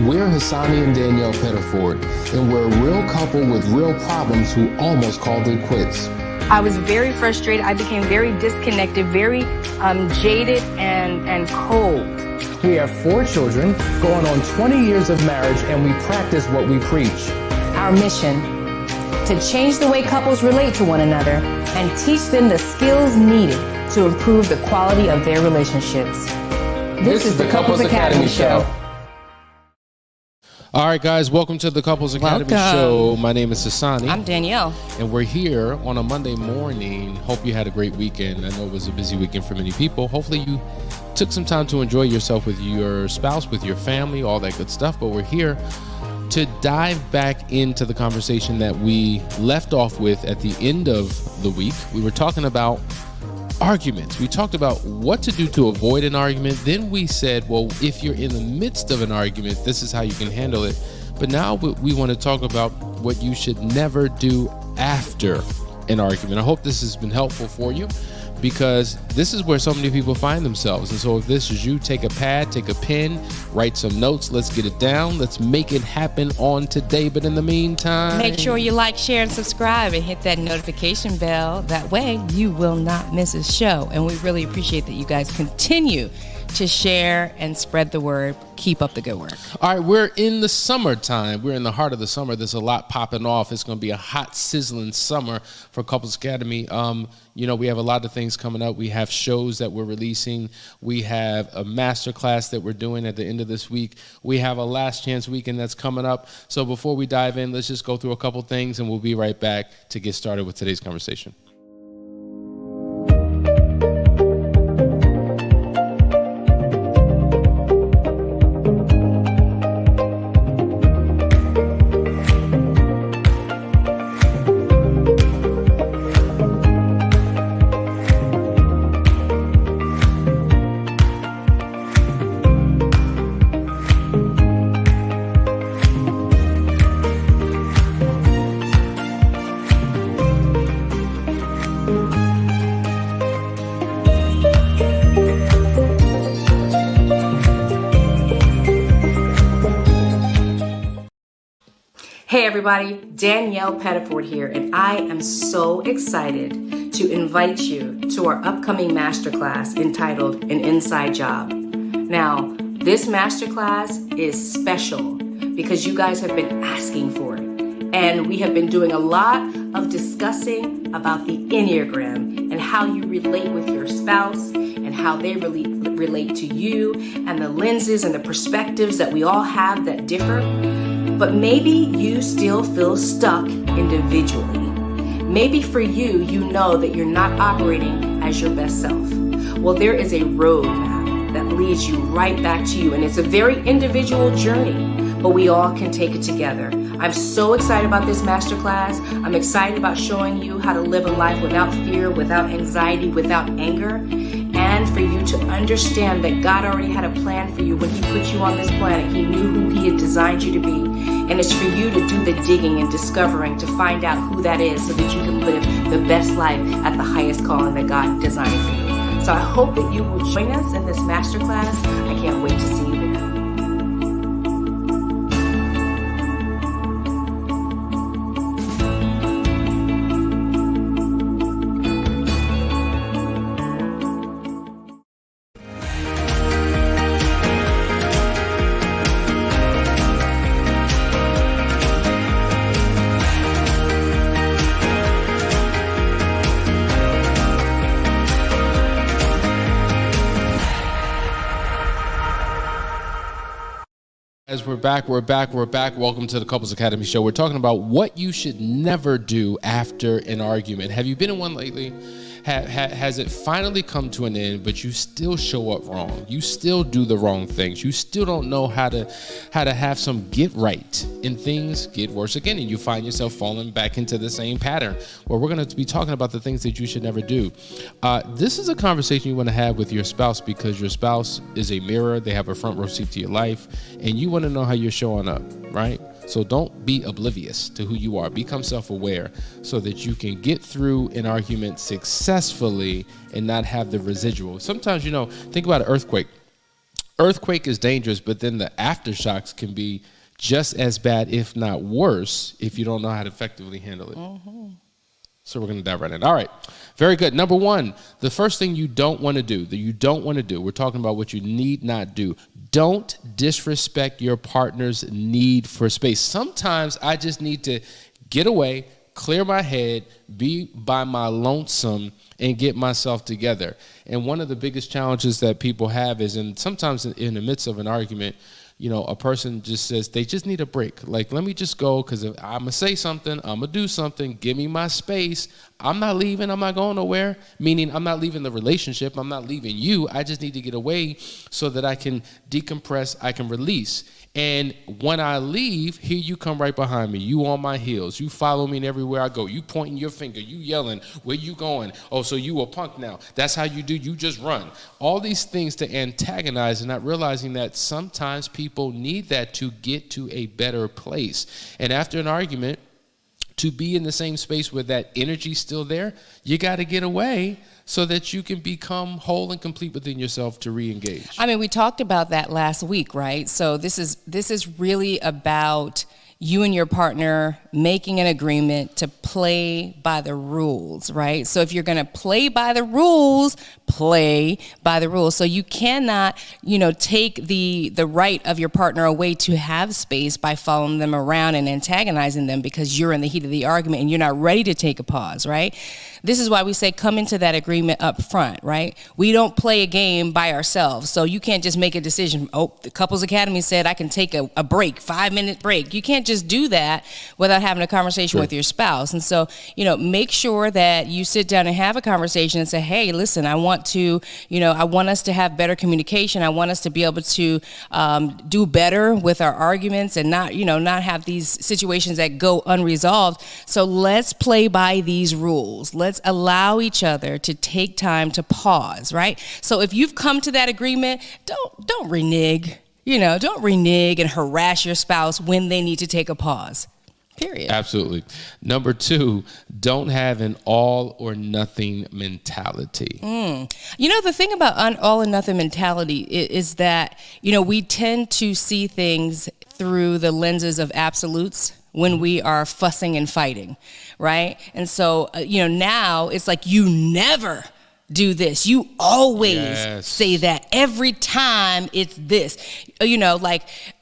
We're Hasani and Danielle Pettiford, and we're a real couple with real problems who almost called it quits. I was very frustrated. I became very disconnected, very jaded and cold. We have 4 children, going on 20 years of marriage, and we practice what we preach. Our mission, to change the way couples relate to one another and teach them the skills needed to improve the quality of their relationships. This is the Couples Academy Show. All right, guys, welcome to the Couples Academy Show. My name is Hasani. I'm Danielle. And we're here on a Monday morning. Hope you had a great weekend. I know it was a busy weekend for many people. Hopefully you took some time to enjoy yourself with your spouse, with your family, all that good stuff. But we're here to dive back into the conversation that we left off with at the end of the week. We were talking about arguments. We talked about what to do to avoid an argument. Then we said, well, if you're in the midst of an argument, this is how you can handle it. But now we want to talk about what you should never do after an argument. I hope this has been helpful for you, because this is where so many people find themselves. And so if this is you, take a pad, take a pen, write some notes. Let's get it down. Let's make it happen on today. But in the meantime, make sure you like, share, and subscribe and hit that notification bell. That way you will not miss a show. And we really appreciate that you guys continue to share and spread the word. Keep up the good work. All right, we're in the summertime. We're in the heart of the summer. There's a lot popping off. It's going to be a hot, sizzling summer for Couples Academy. We have a lot of things coming up. We have shows that we're releasing. We have a Masterclass that we're doing at the end of this week. We have a Last Chance Weekend that's coming up. So before we dive in, let's just go through a couple things, and we'll be right back to get started with today's conversation. Hey everybody, Danielle Pettiford here, and I am so excited to invite you to our upcoming masterclass entitled An Inside Job. Now, this masterclass is special because you guys have been asking for it, and we have been doing a lot of discussing about the Enneagram and how you relate with your spouse and how they relate to you, and the lenses and the perspectives that we all have that differ. But maybe you still feel stuck individually. Maybe for you, you know that you're not operating as your best self. Well, there is a roadmap that leads you right back to you, and it's a very individual journey, but we all can take it together. I'm so excited about this masterclass. I'm excited about showing you how to live a life without fear, without anxiety, without anger, and for you to understand that God already had a plan for you when He put you on this planet. He knew who He had designed you to be. And it's for you to do the digging and discovering to find out who that is so that you can live the best life at the highest calling that God designed for you. So I hope that you will join us in this masterclass. I can't wait to see you there. As we're back. Welcome to the Couples Academy Show. We're talking about what you should never do after an argument. Have you been in one lately? Has it finally come to an end, but you still show up wrong? You still do the wrong things. You still don't know how to have some get right, and things get worse again, and you find yourself falling back into the same pattern. Well, we're going to be talking about the things that you should never do. This is a conversation you want to have with your spouse, because your spouse is a mirror. They have a front row seat to your life, and you want to know how you're showing up, right? So don't be oblivious to who you are. Become self-aware so that you can get through an argument successfully and not have the residual. Sometimes, think about an earthquake. earthquake is dangerous, but then the aftershocks can be just as bad, if not worse, if you don't know how to effectively handle it. Mm-hmm. So we're going to dive right in. All right. Very good. Number one, the first thing you don't want to do, we're talking about what you need not do. Don't disrespect your partner's need for space. Sometimes I just need to get away, clear my head, be by my lonesome, and get myself together. And one of the biggest challenges that people have is, and sometimes in the midst of an argument, you know, a person just says they just need a break. Like, let me just go, because if I'm going to say something, I'm going to do something, give me my space. I'm not leaving, I'm not going nowhere. Meaning I'm not leaving the relationship, I'm not leaving you. I just need to get away so that I can decompress, I can release. And when I leave, here you come right behind me. You on my heels. You follow me everywhere I go. You pointing your finger. You yelling. Where you going? Oh, so you a punk now. That's how you do. You just run. All these things to antagonize, and not realizing that sometimes people need that to get to a better place. And after an argument, to be in the same space where that energy's still there, you got to get away so that you can become whole and complete within yourself to re-engage. I mean, we talked about that last week, right? So this is really about you and your partner making an agreement to play by the rules, right? So if you're going to play by the rules, play by the rules. So you cannot, take the right of your partner away to have space by following them around and antagonizing them because you're in the heat of the argument and you're not ready to take a pause, right? This is why we say come into that agreement up front, right? We don't play a game by ourselves. So you can't just make a decision. Oh, the Couples Academy said I can take a break, 5-minute break. You can't just do that without having a conversation with your spouse. And so, make sure that you sit down and have a conversation and say, hey, listen, I want us to have better communication. I want us to be able to do better with our arguments and not have these situations that go unresolved. So let's play by these rules. Let's allow each other to take time to pause, right? So if you've come to that agreement, don't renege. Don't renege and harass your spouse when they need to take a pause. Period. Absolutely. Number 2, don't have an all or nothing mentality. The thing about an all or nothing mentality is that, we tend to see things through the lenses of absolutes when we are fussing and fighting, right? And so, now it's like you never do this. You always say that. Every time it's this.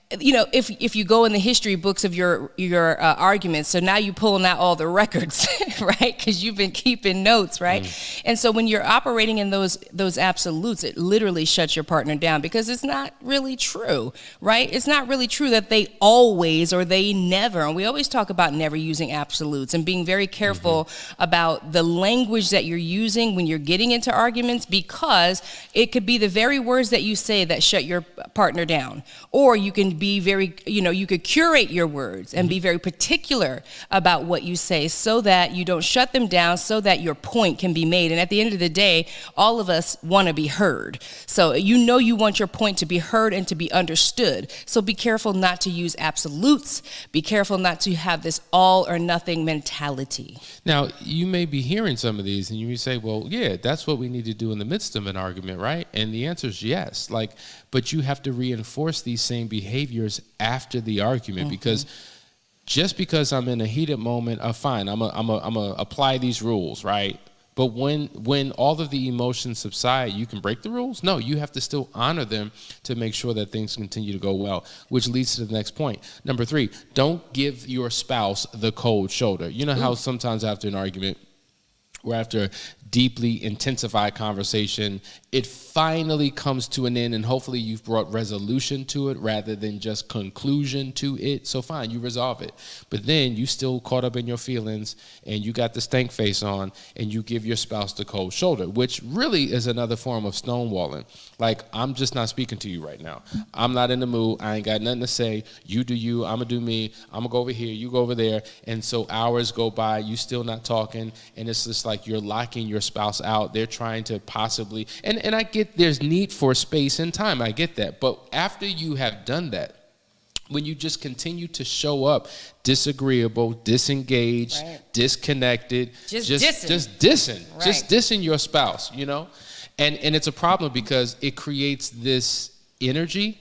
If you go in the history books of your arguments, so now you're pulling out all the records, right? Because you've been keeping notes, right? And so when you're operating in those absolutes, it literally shuts your partner down because it's not really true, right? It's not really true that they always or they never. And we always talk about never using absolutes and being very careful about the language that you're using when you're getting into arguments, because it could be the very words that you say that shut your partner down, or you can be very, you could curate your words and be very particular about what you say so that you don't shut them down, so that your point can be made. And at the end of the day, all of us want to be heard. So you want your point to be heard and to be understood. So be careful not to use absolutes. Be careful not to have this all or nothing mentality. Now, you may be hearing some of these and you may say, well, yeah, that's what we need to do in the midst of an argument, right? And the answer is yes. But you have to reinforce these same behaviors after the argument, because just because I'm in a heated moment, fine, I'm a apply these rules, right? But when all of the emotions subside, you can break the rules? No, you have to still honor them to make sure that things continue to go well, which leads to the next point. Number 3, don't give your spouse the cold shoulder. You know how sometimes after an argument, or after a deeply intensified conversation, it finally comes to an end, and hopefully you've brought resolution to it rather than just conclusion to it. So fine, you resolve it. But then you still caught up in your feelings and you got the stank face on and you give your spouse the cold shoulder, which really is another form of stonewalling. Like, I'm just not speaking to you right now. I'm not in the mood. I ain't got nothing to say. You do you. I'm going to do me. I'm going to go over here. You go over there. And so hours go by. You still not talking. And it's just like you're locking your spouse out. They're trying to possibly, and I get there's need for space and time. I get that. But after you have done that, when you just continue to show up disagreeable, disengaged, disconnected, just dissing, just dissing your spouse, and it's a problem because it creates this energy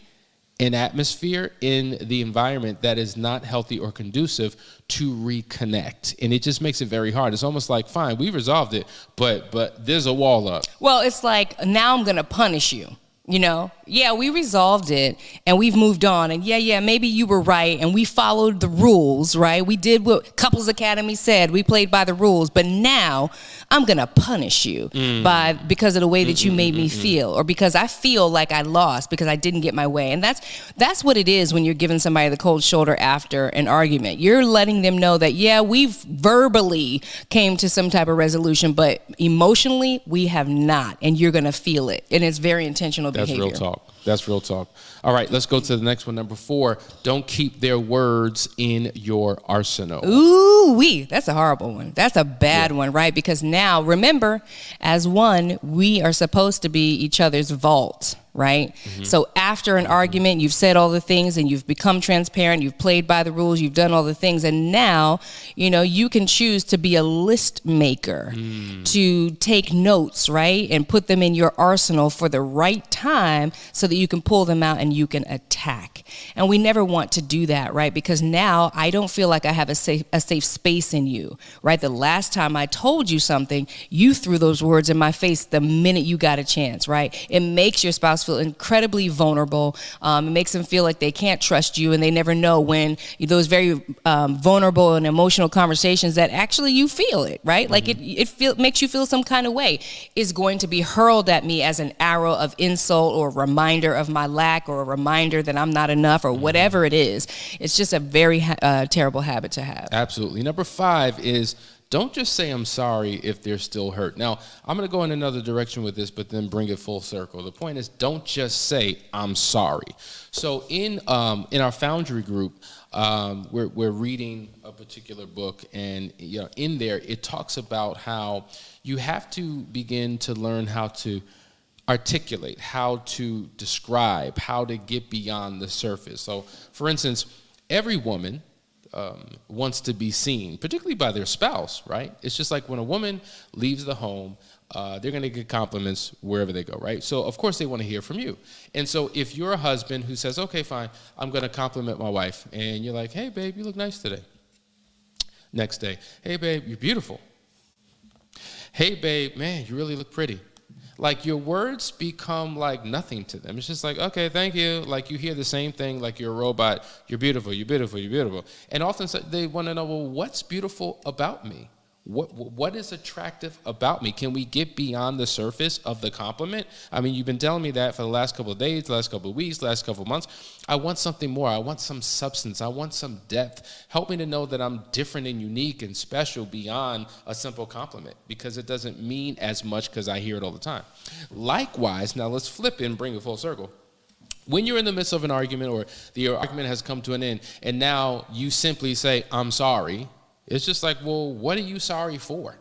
and atmosphere in the environment that is not healthy or conducive to reconnect. And it just makes it very hard. It's almost like, fine, we resolved it, but there's a wall up. Well, it's like, now I'm going to punish you. You know, yeah, we resolved it and we've moved on. And yeah, maybe you were right and we followed the rules, right? We did what Couples Academy said. We played by the rules. But now I'm going to punish you because of the way that you made me feel, or because I feel like I lost because I didn't get my way. And that's what it is when you're giving somebody the cold shoulder after an argument. You're letting them know that, yeah, we've verbally came to some type of resolution, but emotionally we have not. And you're going to feel it. And it's very intentional behavior. Real talk. That's real talk. All right, let's go to the next one. Number 4, don't keep their words in your arsenal. Ooh-wee, that's a horrible one. That's a bad one, right? Because now, remember, as one, we are supposed to be each other's vault, right? So after an argument, you've said all the things and you've become transparent, you've played by the rules, you've done all the things, and now, you know, you can choose to be a list maker, to take notes, right? And put them in your arsenal for the right time so that you can pull them out and you can attack. And we never want to do that, right? Because now I don't feel like I have a safe space in you, right? The last time I told you something, you threw those words in my face the minute you got a chance, right? It makes your spouse feel incredibly vulnerable. It makes them feel like they can't trust you, and they never know when those very vulnerable and emotional conversations that actually you feel it, right? Like it makes you feel some kind of way, is going to be hurled at me as an arrow of insult or a reminder of my lack or a reminder that I'm not enough or whatever it is. It's just a very terrible habit to have. Absolutely. Number 5 is, don't just say I'm sorry if they're still hurt. Now, I'm going to go in another direction with this, but then bring it full circle. The point is, don't just say I'm sorry. So in our Foundry group, we're reading a particular book, and in there it talks about how you have to begin to learn how to articulate, how to describe, how to get beyond the surface. So, for instance, every woman wants to be seen, particularly by their spouse, right? It's just like when a woman leaves the home, they're going to get compliments wherever they go, right? So, of course, they want to hear from you. And so if you're a husband who says, okay, fine, I'm going to compliment my wife, and you're like, hey, babe, you look nice today. Next day, hey, babe, you're beautiful. Hey, babe, man, you really look pretty. Like, your words become like nothing to them. It's just like, okay, thank you. Like, you hear the same thing like you're a robot. You're beautiful, you're beautiful, you're beautiful. And often they want to know, well, what's beautiful about me? What is attractive about me? Can we get beyond the surface of the compliment? I mean, you've been telling me that for the last couple of days, the last couple of weeks, the last couple of months. I want something more. I want some substance. I want some depth. Help me to know that I'm different and unique and special beyond a simple compliment, because it doesn't mean as much because I hear it all the time. Likewise, now let's flip it and bring it full circle. When you're in the midst of an argument, or the argument has come to an end, and now you simply say, I'm sorry, it's just like, well, what are you sorry for?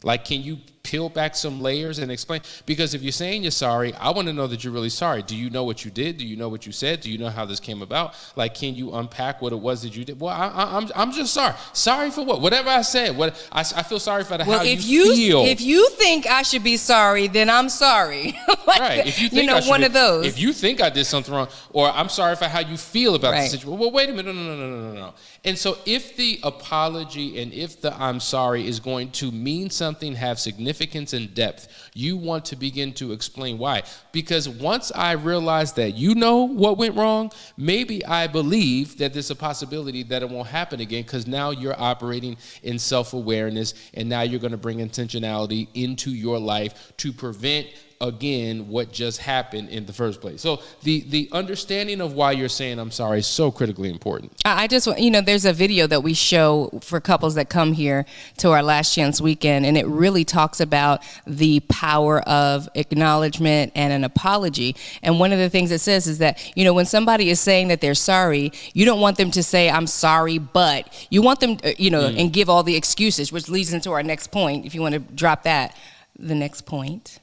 Like, can you peel back some layers and explain? Because if you're saying you're sorry, I want to know that you're really sorry. Do you know what you did? Do you know what you said? Do you know how this came about? Like, can you unpack what it was that you did? Well, I'm just sorry. Sorry for what? Whatever I said. What I feel sorry for how you feel. If you think I should be sorry, then I'm sorry. Like, right. If you think of those. If you think I did something wrong, or I'm sorry for how you feel about the situation. Well, wait a minute. No. And so if the apology and if the I'm sorry is going to mean something, have significance and depth, you want to begin to explain why. Because once I realize that you know what went wrong, maybe I believe that there's a possibility that it won't happen again, because now you're operating in self-awareness, and now you're going to bring intentionality into your life to prevent again what just happened in the first place. So the understanding of why you're saying I'm sorry is so critically important. I just, there's a video that we show for couples that come here to our Last Chance weekend, and it really talks about the power of acknowledgement and an apology. And one of the things it says is that, when somebody is saying that they're sorry, you don't want them to say, I'm sorry, but you want them, and give all the excuses, which leads into our next point. If you want to drop that, the next point.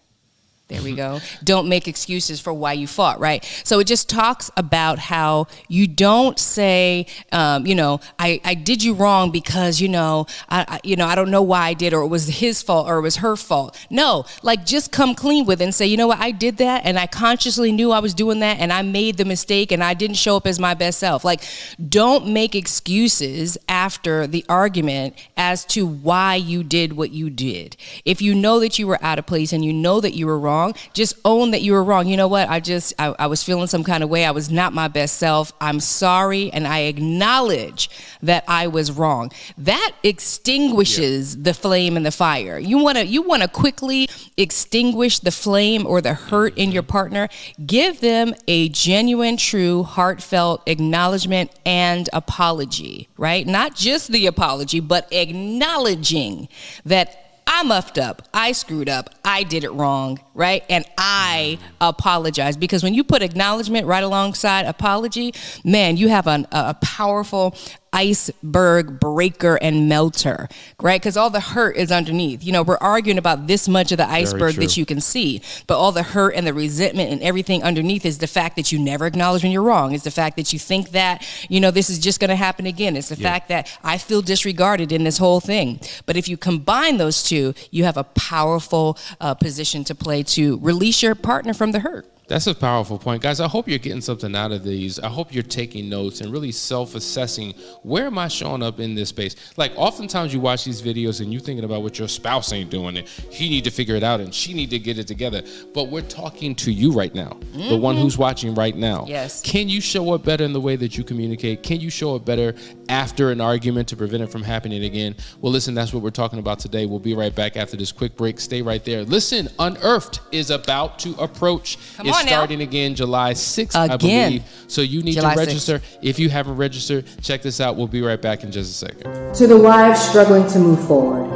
There we go. Don't make excuses for why you fought, right? So it just talks about how you don't say, I did you wrong because, I don't know why I did, or it was his fault, or it was her fault. No, like just come clean with it and say, you know what, I did that, and I consciously knew I was doing that, and I made the mistake, and I didn't show up as my best self. Like, don't make excuses after the argument as to why you did what you did. If you know that you were out of place and you know that you were wrong, just own that you were wrong. You know what? I was feeling some kind of way. I was not my best self. I'm sorry. And I acknowledge that I was wrong. That extinguishes the flame and the fire. You want to quickly extinguish the flame or the hurt in your partner. Give them a genuine, true, heartfelt acknowledgement and apology, right? Not just the apology, but acknowledging that I muffed up, I screwed up, I did it wrong, right? And I apologize. Because when you put acknowledgement right alongside apology, man, you have a powerful iceberg breaker and melter, right? Because all the hurt is underneath. We're arguing about this much of the iceberg that you can see, but all the hurt and the resentment and everything underneath is the fact that you never acknowledge when you're wrong. It's the fact that you think that, this is just going to happen again. It's the fact that I feel disregarded in this whole thing. But if you combine those two, you have a powerful position to play to release your partner from the hurt. That's a powerful point. Guys, I hope you're getting something out of these. I hope you're taking notes and really self-assessing, where am I showing up in this space? Like, oftentimes you watch these videos and you're thinking about what your spouse ain't doing, and he need to figure it out and she need to get it together. But we're talking to you right now, the one who's watching right now. Yes. Can you show up better in the way that you communicate? Can you show up better after an argument to prevent it from happening again? Well, listen, that's what we're talking about today. We'll be right back after this quick break. Stay right there. Listen, Unearthed is about to approach. It's starting again July 6th, I believe. So you need to register. 6th. If you haven't registered, check this out. We'll be right back in just a second. To the wives struggling to move forward,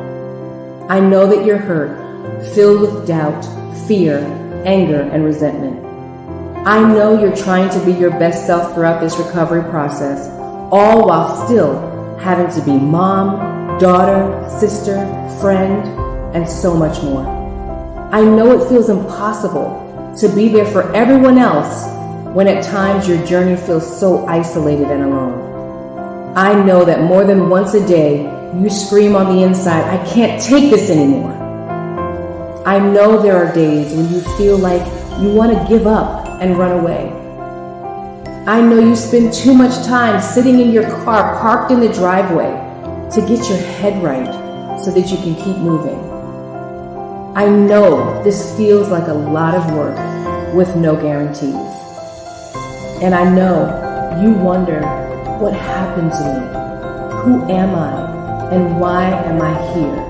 I know that you're hurt, filled with doubt, fear, anger, and resentment. I know you're trying to be your best self throughout this recovery process, all while still having to be mom, daughter, sister, friend, and so much more. I know it feels impossible to be there for everyone else when at times your journey feels so isolated and alone. I know that more than once a day, you scream on the inside, I can't take this anymore. I know there are days when you feel like you want to give up and run away. I know you spend too much time sitting in your car parked in the driveway to get your head right so that you can keep moving. I know this feels like a lot of work with no guarantees. And I know you wonder, what happened to me? Who am I? And why am I here?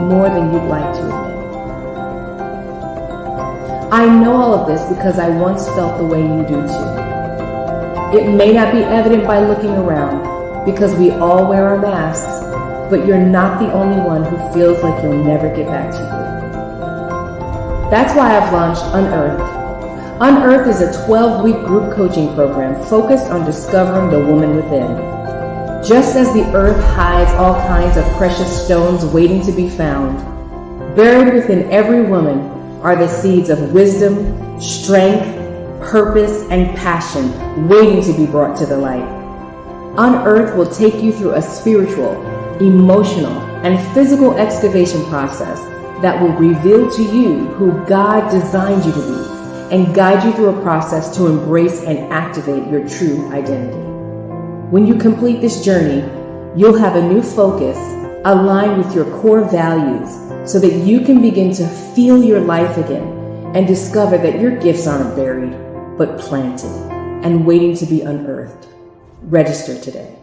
More than you'd like to admit. I know all of this because I once felt the way you do too. It may not be evident by looking around because we all wear our masks, but you're not the only one who feels like you'll never get back to you. That's why I've launched Unearthed. Unearthed is a 12-week group coaching program focused on discovering the woman within. Just as the earth hides all kinds of precious stones waiting to be found, buried within every woman are the seeds of wisdom, strength, purpose, and passion waiting to be brought to the light. Unearthed will take you through a spiritual, emotional, and physical excavation process that will reveal to you who God designed you to be and guide you through a process to embrace and activate your true identity. When you complete this journey, you'll have a new focus aligned with your core values so that you can begin to feel your life again and discover that your gifts aren't buried, but planted and waiting to be unearthed. Register today.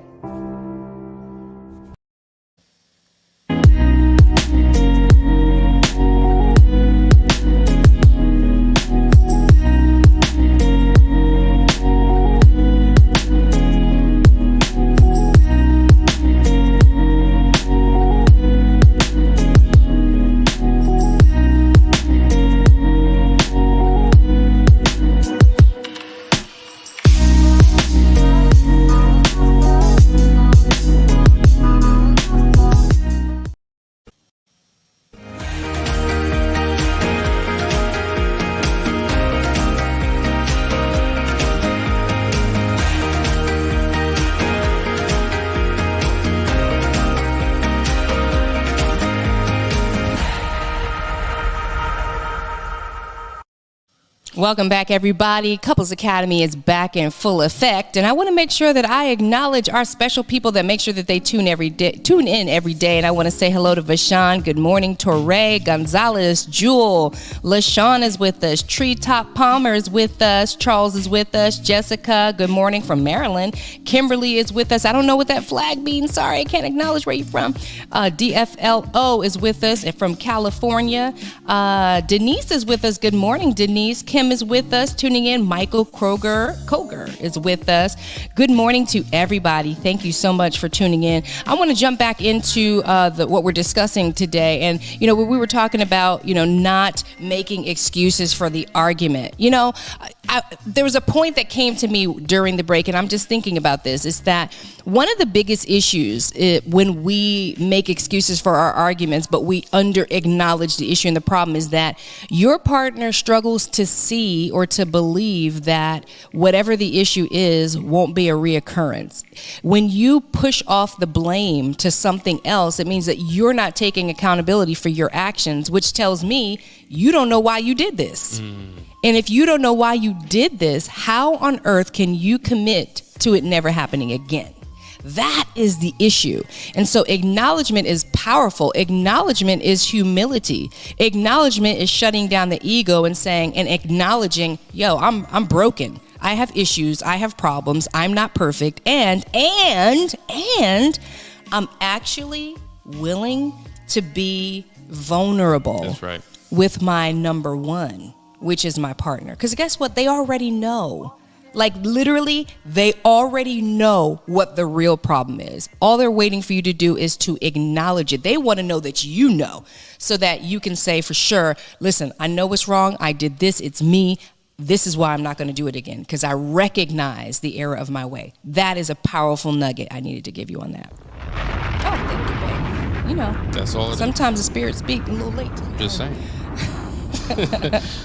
Welcome back, everybody. Couples Academy is back in full effect, and I want to make sure that I acknowledge our special people that make sure that they tune in every day. And I want to say hello to Vashawn. Good morning, Torre Gonzalez, Jewel, LaShawn is with us, Treetop Palmer is with us, Charles is with us, Jessica. Good morning from Maryland. Kimberly is with us. I don't know what that flag means. Sorry, I can't acknowledge where you're from. DFLO is with us from California. Denise is with us. Good morning, Denise. Kim is with us, tuning in. Michael Koger is with us. Good morning to everybody. Thank you so much for tuning in. I want to jump back into what we're discussing today. And, we were talking about, not making excuses for the argument. There was a point that came to me during the break, and I'm just thinking about this, is that one of the biggest issues when we make excuses for our arguments, but we under-acknowledge the issue and the problem, is that your partner struggles to see or to believe that whatever the issue is won't be a reoccurrence. When you push off the blame to something else, it means that you're not taking accountability for your actions, which tells me you don't know why you did this. And if you don't know why you did this, how on earth can you commit to it never happening again? That is the issue. And so acknowledgement is powerful. Acknowledgement is humility. Acknowledgement is shutting down the ego and saying and acknowledging, I'm broken. I have issues. I have problems. I'm not perfect. And I'm actually willing to be vulnerable. That's right. With my number one, which is my partner. Because guess what? They already know. Like literally, they already know what the real problem is. All they're waiting for you to do is to acknowledge it. They want to know that you know, so that you can say for sure, listen, I know what's wrong. I did this. It's me. This is why I'm not going to do it again, because I recognize the error of my way. That is a powerful nugget I needed to give you on that. Oh, thank you, babe. That's all. Sometimes the spirit speaks a little late. Just saying.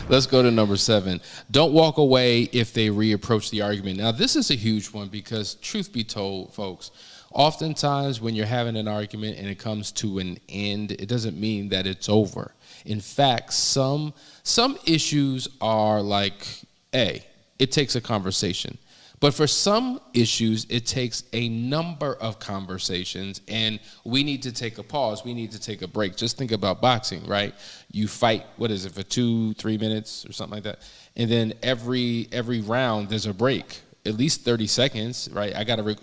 Let's go to number 7. Don't walk away if they reapproach the argument. Now, this is a huge one because, truth be told, folks, oftentimes when you're having an argument and it comes to an end, it doesn't mean that it's over. In fact, some issues are like, it takes a conversation. But for some issues, it takes a number of conversations, and we need to take a pause. We need to take a break. Just think about boxing, right? You fight, for 2-3 minutes or something like that? And then every round, there's a break, at least 30 seconds, right?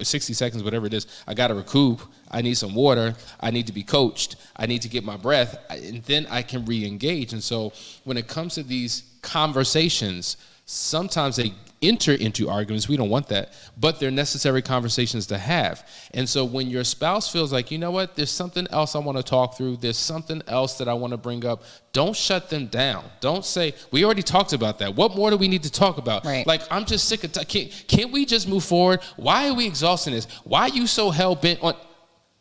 60 seconds, whatever it is. I got to recoup. I need some water. I need to be coached. I need to get my breath, and then I can re-engage. And so when it comes to these conversations, sometimes they enter into arguments. We don't want that, but they're necessary conversations to have. And so when your spouse feels like, you know what, there's something else I want to talk through, there's something else that I want to bring up, don't shut them down. Don't say, we already talked about that. What more do we need to talk about? Right. Like, I'm just sick of can't we just move forward? Why are we exhausting this? Why are you so hell-bent on?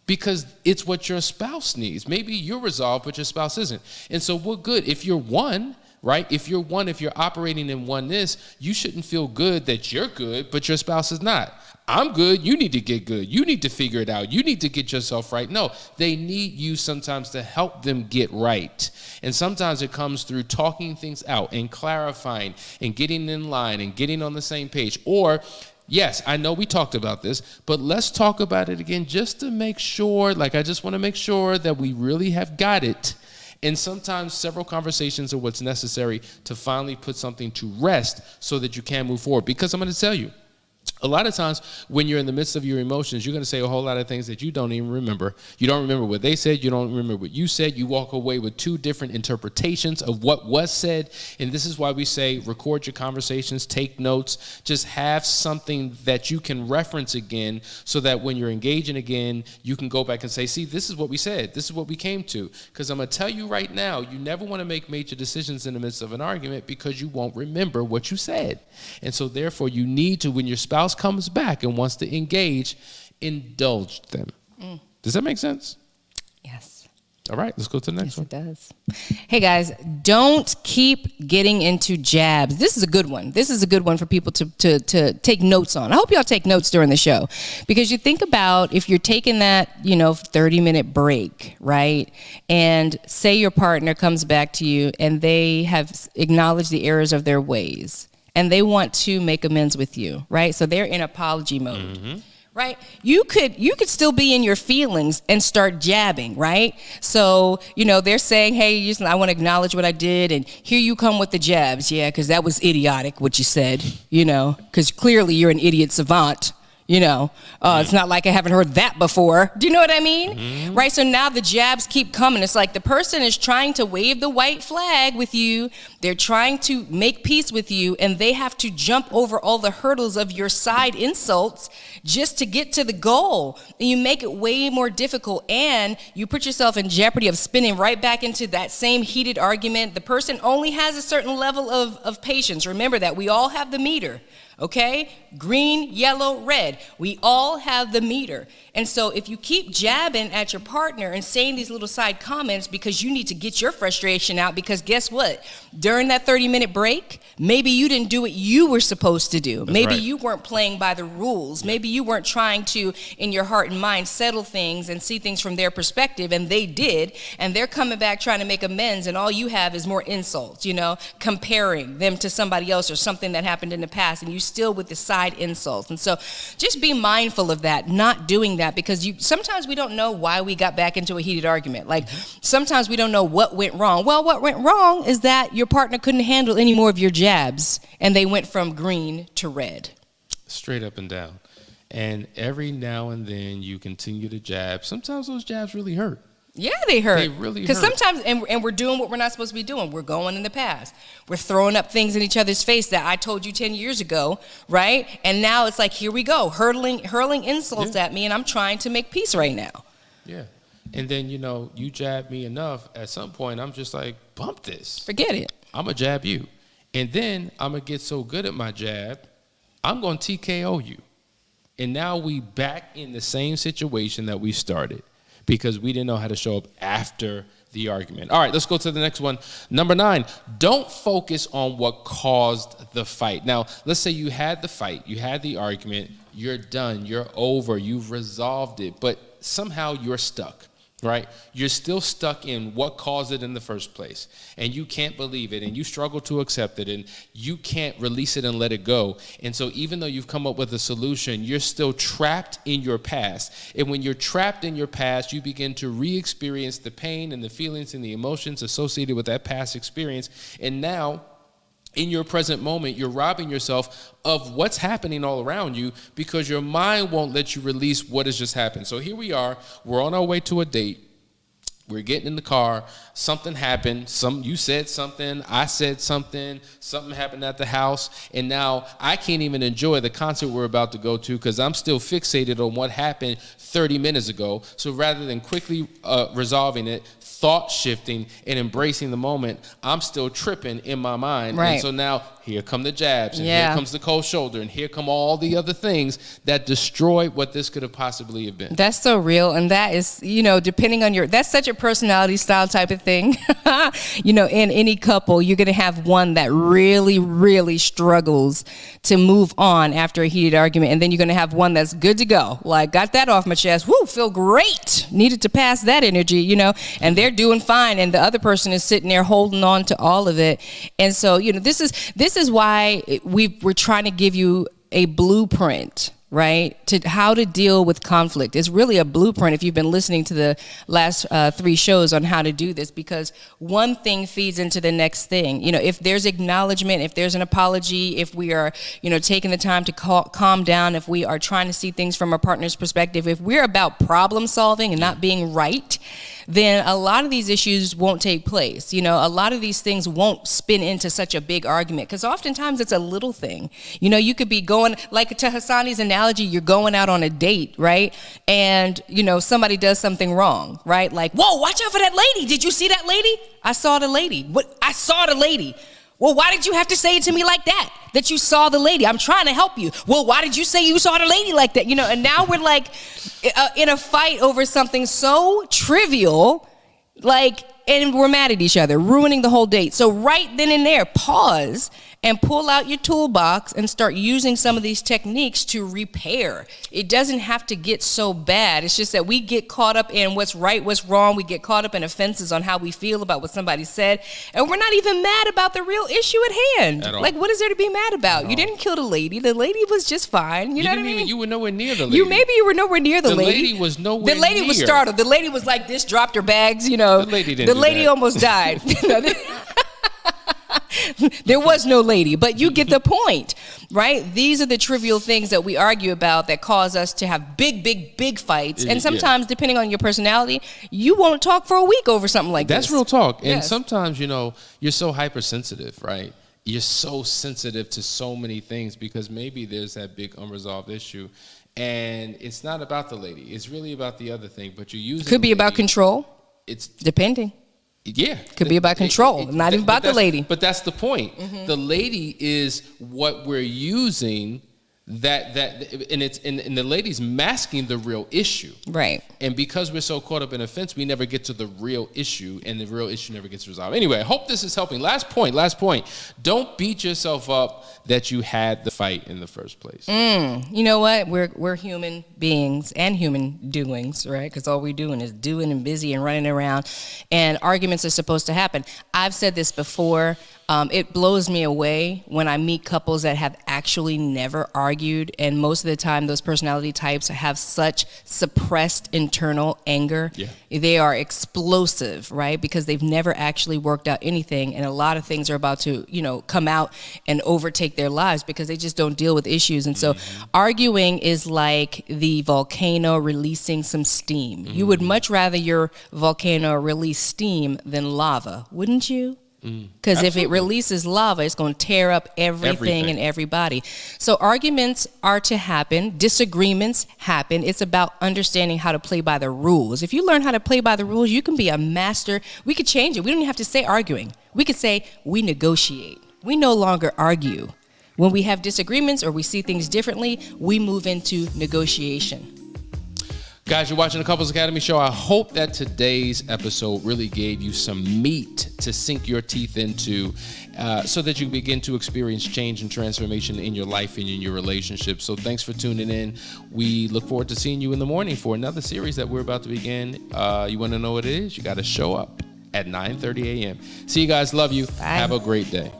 Because it's what your spouse needs. Maybe you're resolved, but your spouse isn't. And so we're good. If you're one, right? If you're operating in oneness, you shouldn't feel good that you're good, but your spouse is not. I'm good. You need to get good. You need to figure it out. You need to get yourself right. No, they need you sometimes to help them get right. And sometimes it comes through talking things out and clarifying and getting in line and getting on the same page. Or, yes, I know we talked about this, but let's talk about it again just to make sure, I just want to make sure that we really have got it. And sometimes several conversations are what's necessary to finally put something to rest so that you can move forward. Because I'm going to tell you, a lot of times when you're in the midst of your emotions, you're going to say a whole lot of things that you don't even remember. You don't remember what they said. You don't remember what you said. You walk away with 2 different interpretations of what was said. And this is why we say record your conversations, take notes, just have something that you can reference again so that when you're engaging again, you can go back and say, see, this is what we said. This is what we came to. Because I'm going to tell you right now, you never want to make major decisions in the midst of an argument because you won't remember what you said. And so therefore, you need to, when your spouse comes back and wants to engage, indulge them. Does that make sense? Yes. All right, let's go to the next one. It does. Hey guys, don't keep getting into jabs. This is a good one. This is a good one for people to take notes on. I hope y'all take notes during the show, because you think about if you're taking that 30-minute break, right? And say your partner comes back to you and they have acknowledged the errors of their ways and they want to make amends with you, right? So they're in apology mode. Mm-hmm. Right? You could still be in your feelings and start jabbing, right? So, they're saying, hey, I want to acknowledge what I did, and here you come with the jabs. Yeah, because that was idiotic, what you said, because clearly you're an idiot savant. It's not like I haven't heard that before. Do you know what I mean? Mm-hmm. Right? So now the jabs keep coming. It's like the person is trying to wave the white flag with you. They're trying to make peace with you, and they have to jump over all the hurdles of your side insults just to get to the goal. And you make it way more difficult, and you put yourself in jeopardy of spinning right back into that same heated argument. The person only has a certain level of patience. Remember that. We all have the meter. Okay? Green, yellow, red. We all have the meter. And so if you keep jabbing at your partner and saying these little side comments because you need to get your frustration out, because guess what? During that 30-minute break, maybe you didn't do what you were supposed to do. Maybe you weren't playing by the rules. Maybe you weren't trying to, in your heart and mind, settle things and see things from their perspective, and they did. And they're coming back trying to make amends, and all you have is more insults, comparing them to somebody else or something that happened in the past, and you still with the side insults. And so just be mindful of that, not doing that, because sometimes we don't know why we got back into a heated argument. Like sometimes we don't know what went wrong. Well, what went wrong is that your partner couldn't handle any more of your jabs, and they went from green to red. Straight up and down. And every now and then you continue to jab. Sometimes those jabs really hurt. Yeah, they hurt. They really hurt. Because sometimes, and we're doing what we're not supposed to be doing. We're going in the past. We're throwing up things in each other's face that I told you 10 years ago, right? And now it's like, here we go, hurling insults at me, and I'm trying to make peace right now. Yeah. And then, you jab me enough, at some point, I'm just like, bump this. Forget it. I'm going to jab you. And then I'm going to get so good at my jab, I'm going to TKO you. And now we back in the same situation that we started, because we didn't know how to show up after the argument. All right, let's go to the next one. Number 9, don't focus on what caused the fight. Now, let's say you had the fight, you had the argument, you're done, you're over, you've resolved it, but somehow you're stuck. Right? You're still stuck in what caused it in the first place, and you can't believe it, and you struggle to accept it, and you can't release it and let it go. And so even though you've come up with a solution, you're still trapped in your past. And when you're trapped in your past, you begin to re-experience the pain and the feelings and the emotions associated with that past experience. And now, in your present moment, you're robbing yourself of what's happening all around you, because your mind won't let you release what has just happened. So here we are, we're on our way to a date. We're getting in the car, something happened, you said something, I said something happened at the house, and now I can't even enjoy the concert we're about to go to because I'm still fixated on what happened 30 minutes ago. So rather than quickly resolving it, thought shifting, and embracing the moment, I'm still tripping in my mind. Right. And so now here come the jabs, and here comes the cold shoulder, and here come all the other things that destroy what this could have possibly have been. That's so real, and that is, depending on that's such a personality style type of thing. In any couple, you're going to have one that really, really struggles to move on after a heated argument, and then you're going to have one that's good to go. Like, got that off my chest. Woo, feel great. Needed to pass that energy, and they're doing fine, and the other person is sitting there holding on to all of it. And so, this is why we're trying to give you a blueprint, right, to how to deal with conflict. It's really a blueprint if you've been listening to the last 3 shows on how to do this, because one thing feeds into the next thing. If there's acknowledgement, if there's an apology, if we are, taking the time to calm down, if we are trying to see things from our partner's perspective, if we're about problem solving and not being right, then a lot of these issues won't take place. A lot of these things won't spin into such a big argument, because oftentimes it's a little thing. You could be going, like to Hasani's analogy, you're going out on a date, right? And, somebody does something wrong, right? Like, whoa, watch out for that lady. Did you see that lady? I saw the lady. What? I saw the lady. Well, why did you have to say it to me like that? That you saw the lady? I'm trying to help you. Well, why did you say you saw the lady like that? And now we're like in a fight over something so trivial, And we're mad at each other, ruining the whole date. So right then and there, pause and pull out your toolbox and start using some of these techniques to repair. It doesn't have to get so bad. It's just that we get caught up in what's right, what's wrong. We get caught up in offenses on how we feel about what somebody said. And we're not even mad about the real issue at hand. At all. Like, what is there to be mad about? You didn't kill the lady. The lady was just fine. You know what I mean? You were nowhere near the lady. You were nowhere near the lady. The lady was nowhere near. The lady was startled. The lady was like this, dropped her bags, The lady didn't do that. Almost died. There was no lady, but you get the point, right? These are the trivial things that we argue about that cause us to have big fights. And sometimes, depending on your personality, you won't talk for a week over something like this. That's real talk. And Yes. sometimes, you're so hypersensitive, right? You're so sensitive to so many things because maybe there's that big unresolved issue. And it's not about the lady. It's really about the other thing. But you're using Could be about control. It's depending. Yeah. Could be about control, not even about the lady. But that's the point. Mm-hmm. The lady is what we're using and the lady's masking the real issue. Right. And because we're so caught up in offense, we never get to the real issue, and the real issue never gets resolved. Anyway, I hope this is helping. Last point. Don't beat yourself up that you had the fight in the first place. You know what? We're human beings and human doings, right? Because all we're doing is doing and busy and running around, and arguments are supposed to happen. I've said this before. It blows me away when I meet couples that have actually never argued, and most of the time those personality types have such suppressed internal anger. Yeah. They are explosive, right? Because they've never actually worked out anything, and a lot of things are about to, come out and overtake their lives because they just don't deal with issues. And so arguing is like the volcano releasing some steam. You would much rather your volcano release steam than lava, wouldn't you? Because if it releases lava, it's going to tear up everything and everybody. So arguments are to happen. Disagreements happen. It's about understanding how to play by the rules. If you learn how to play by the rules, you can be a master. We could change it. We don't even have to say arguing. We could say we negotiate. We no longer argue. When we have disagreements or we see things differently, we move into negotiation. Guys, you're watching the Couples Academy show. I hope that today's episode really gave you some meat to sink your teeth into so that you begin to experience change and transformation in your life and in your relationships. So thanks for tuning in. We look forward to seeing you in the morning for another series that we're about to begin. You want to know what it is? You got to show up at 9:30 a.m. See you guys. Love you. Bye. Have a great day.